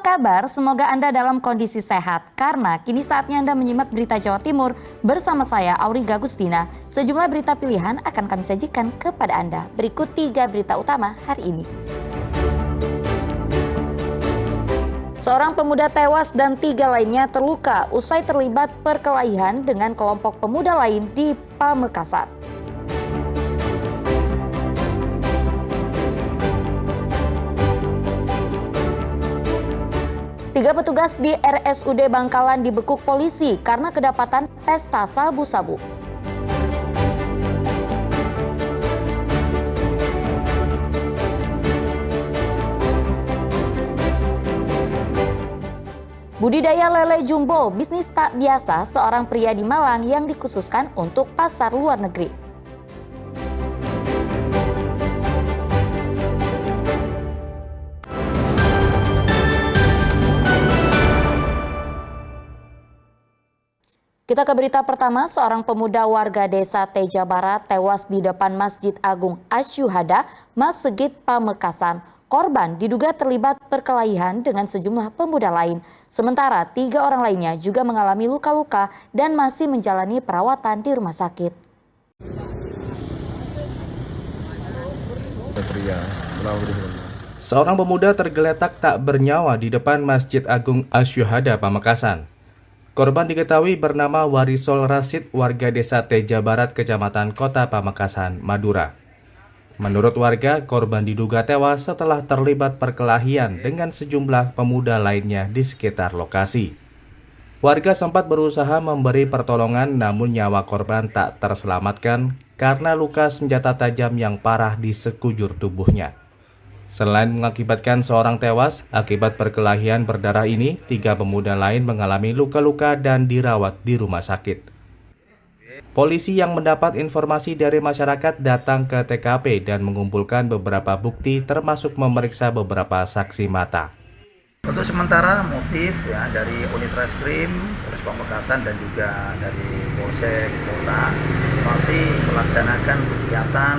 kabar? Semoga Anda dalam kondisi sehat. Karena kini saatnya Anda menyimak berita Jawa Timur bersama saya, Auriga Agustina. Sejumlah berita pilihan akan kami sajikan kepada Anda. Berikut 3 berita utama hari ini. Seorang pemuda tewas dan 3 lainnya terluka usai terlibat perkelahian dengan kelompok pemuda lain di Pamekasan. 3 petugas di RSUD Bangkalan dibekuk polisi karena kedapatan pesta sabu-sabu. Budidaya lele jumbo, bisnis tak biasa seorang pria di Malang yang dikhususkan untuk pasar luar negeri. Kita ke berita pertama, seorang pemuda warga desa Teja Barat tewas di depan Masjid Agung Asyuhada, Masjid Pamekasan. Korban diduga terlibat perkelahian dengan sejumlah pemuda lain. Sementara 3 orang lainnya juga mengalami luka-luka dan masih menjalani perawatan di rumah sakit. Seorang pemuda tergeletak tak bernyawa di depan Masjid Agung Asyuhada, Pamekasan. Korban diketahui bernama Warisol Rasid, warga desa Teja Barat, Kecamatan Kota Pamekasan, Madura. Menurut warga, korban diduga tewas setelah terlibat perkelahian dengan sejumlah pemuda lainnya di sekitar lokasi. Warga sempat berusaha memberi pertolongan namun nyawa korban tak terselamatkan karena luka senjata tajam yang parah di sekujur tubuhnya. Selain mengakibatkan seorang tewas akibat perkelahian berdarah ini, 3 pemuda lain mengalami luka-luka dan dirawat di rumah sakit. Polisi yang mendapat informasi dari masyarakat datang ke TKP dan mengumpulkan beberapa bukti termasuk memeriksa beberapa saksi mata. Untuk sementara motif ya dari unit reskrim Polres Pamekasan dan juga dari Polsek Kota masih melaksanakan kegiatan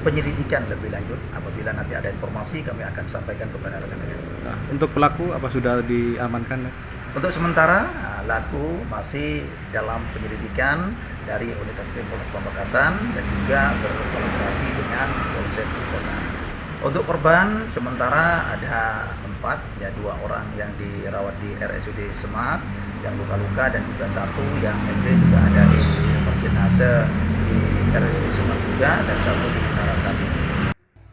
penyelidikan lebih lanjut. Apabila nanti ada informasi kami akan sampaikan kepada rekan-rekan. Nah, untuk pelaku apa sudah diamankan? Untuk sementara pelaku masih dalam penyelidikan dari unit reskrim Polres Pamekasan dan juga berkolaborasi dengan Polsek Kota. Untuk korban sementara ada 4, ya 2 orang yang dirawat di RSUD Semat yang luka-luka dan juga 1 yang MD juga ada di jenazah di RSUD Semat juga dan 1 di Narasati.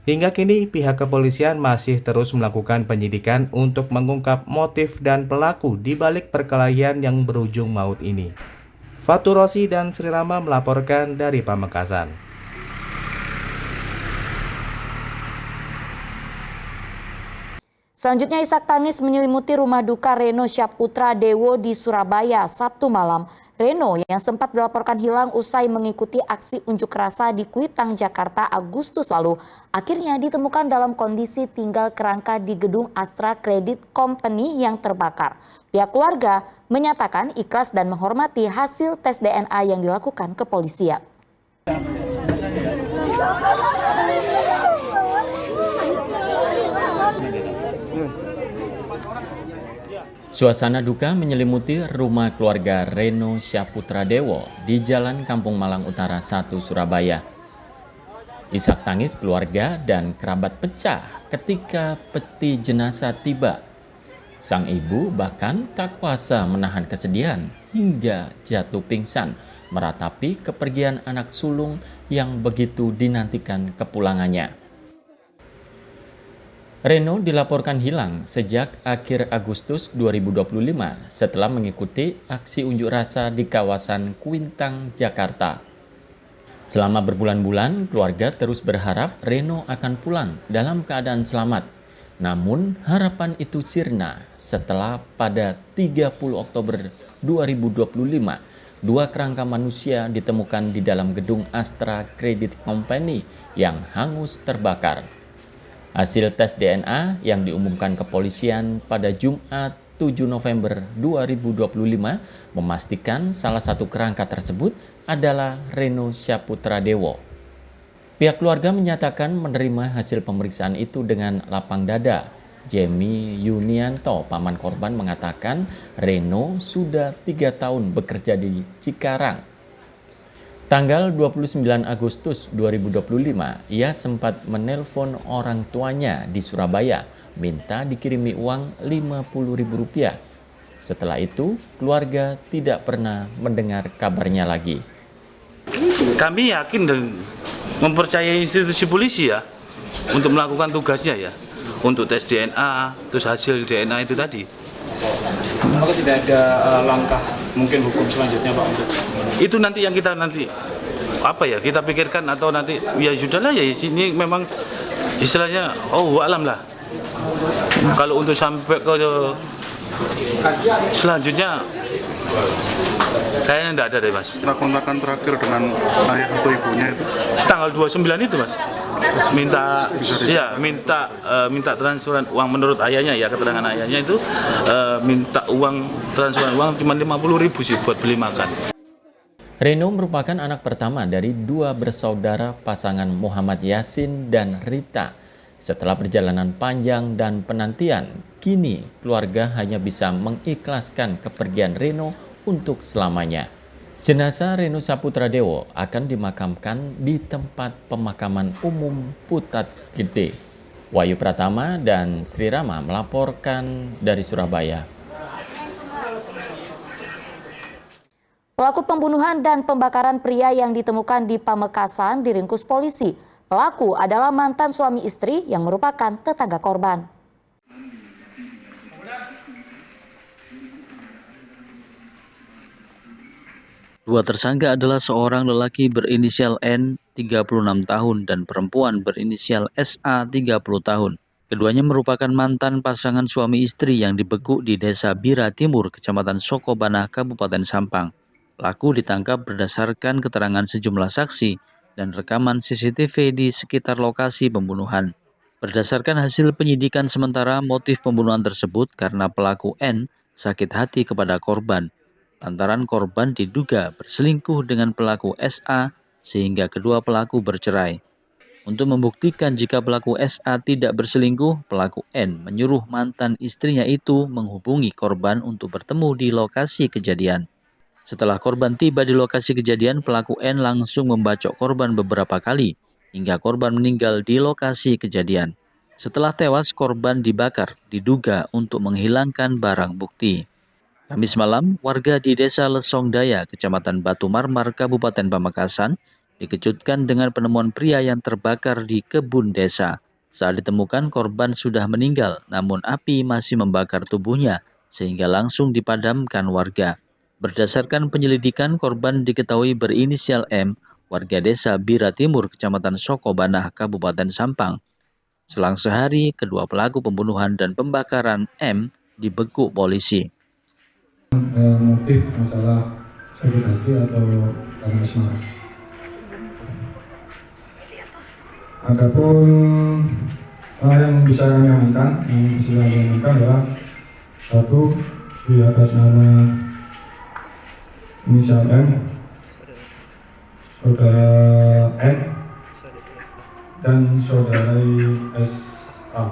Hingga kini pihak kepolisian masih terus melakukan penyidikan untuk mengungkap motif dan pelaku di balik perkelahian yang berujung maut ini. Fatur Rosi dan Sri Rama melaporkan dari Pamekasan. Selanjutnya, isak tangis menyelimuti rumah duka Reno Syaputra Dewo di Surabaya Sabtu malam. Reno yang sempat dilaporkan hilang usai mengikuti aksi unjuk rasa di Kuitang, Jakarta Agustus lalu, akhirnya ditemukan dalam kondisi tinggal kerangka di gedung Astra Credit Company yang terbakar. Pihak keluarga menyatakan ikhlas dan menghormati hasil tes DNA yang dilakukan kepolisian. Suasana duka menyelimuti rumah keluarga Reno Syaputra Dewo di Jalan Kampung Malang Utara 1, Surabaya. Isak tangis keluarga dan kerabat pecah ketika peti jenazah tiba. Sang ibu bahkan tak kuasa menahan kesedihan hingga jatuh pingsan meratapi kepergian anak sulung yang begitu dinantikan kepulangannya. Reno dilaporkan hilang sejak akhir Agustus 2025 setelah mengikuti aksi unjuk rasa di kawasan Kuitang, Jakarta. Selama berbulan-bulan, keluarga terus berharap Reno akan pulang dalam keadaan selamat. Namun harapan itu sirna setelah pada 30 Oktober 2025, 2 kerangka manusia ditemukan di dalam gedung Astra Credit Company yang hangus terbakar. Hasil tes DNA yang diumumkan kepolisian pada Jumat 7 November 2025 memastikan salah satu kerangka tersebut adalah Reno Syaputra Dewo. Pihak keluarga menyatakan menerima hasil pemeriksaan itu dengan lapang dada. Jemi Yunianto, paman korban, mengatakan Reno sudah 3 tahun bekerja di Cikarang. Tanggal 29 Agustus 2025, ia sempat menelpon orang tuanya di Surabaya, minta dikirimi uang Rp50.000. Setelah itu, keluarga tidak pernah mendengar kabarnya lagi. Kami yakin dan mempercayai institusi polisi ya untuk melakukan tugasnya ya, untuk tes DNA, terus hasil DNA itu tadi. Apakah tidak ada langkah mungkin hukum selanjutnya Pak untuk Itu nanti yang kita kita pikirkan, atau nanti ya sudahlah ya, sini memang istilahnya alam lah. Kalau untuk sampai ke selanjutnya kayaknya enggak ada deh Mas. Kontakan terakhir dengan ayah atau ibunya itu Tanggal 29 itu Mas. Minta transferan uang menurut ayahnya ya, keterangan ayahnya itu minta transferan uang cuma 50.000 sih buat beli makan. Reno merupakan anak pertama dari 2 bersaudara pasangan Muhammad Yasin dan Rita. Setelah perjalanan panjang dan penantian, kini keluarga hanya bisa mengikhlaskan kepergian Reno untuk selamanya. Jenazah Reno Saputra Dewo akan dimakamkan di tempat pemakaman umum Putat Gede. Wahyu Pratama dan Sri Rama melaporkan dari Surabaya. Pelaku pembunuhan dan pembakaran pria yang ditemukan di Pamekasan diringkus polisi. Pelaku adalah mantan suami istri yang merupakan tetangga korban. Dua tersangka adalah seorang lelaki berinisial N, 36 tahun, dan perempuan berinisial SA, 30 tahun. Keduanya merupakan mantan pasangan suami istri yang dibekuk di Desa Bira Timur, Kecamatan Sokobanah, Kabupaten Sampang. Pelaku ditangkap berdasarkan keterangan sejumlah saksi dan rekaman CCTV di sekitar lokasi pembunuhan. Berdasarkan hasil penyidikan sementara, motif pembunuhan tersebut karena pelaku N sakit hati kepada korban, lantaran korban diduga berselingkuh dengan pelaku SA sehingga kedua pelaku bercerai. Untuk membuktikan jika pelaku SA tidak berselingkuh, pelaku N menyuruh mantan istrinya itu menghubungi korban untuk bertemu di lokasi kejadian. Setelah korban tiba di lokasi kejadian, pelaku N langsung membacok korban beberapa kali hingga korban meninggal di lokasi kejadian. Setelah tewas, korban dibakar, diduga untuk menghilangkan barang bukti. Kamis malam, warga di Desa Lesong Daya, Kecamatan Batu Marmar, Kabupaten Pamekasan, dikejutkan dengan penemuan pria yang terbakar di kebun desa. Saat ditemukan, korban sudah meninggal, namun api masih membakar tubuhnya, sehingga langsung dipadamkan warga. Berdasarkan penyelidikan, korban diketahui berinisial M, warga Desa Bira Timur, Kecamatan Sokobanah, Kabupaten Sampang. Selang sehari, kedua pelaku pembunuhan dan pembakaran M dibekuk polisi. Motif masalah sakit hati atau karena asmara. Adapun yang bisa kami amankan, adalah satu di atas nama inisial M, saudara N, dan saudara SA.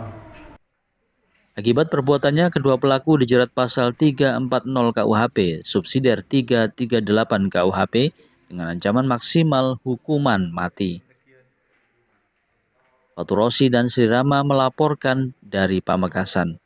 Akibat perbuatannya, kedua pelaku dijerat pasal 340 KUHP, subsidiar 338 KUHP, dengan ancaman maksimal hukuman mati. Fatur Rosi dan Sri Rama melaporkan dari Pamekasan.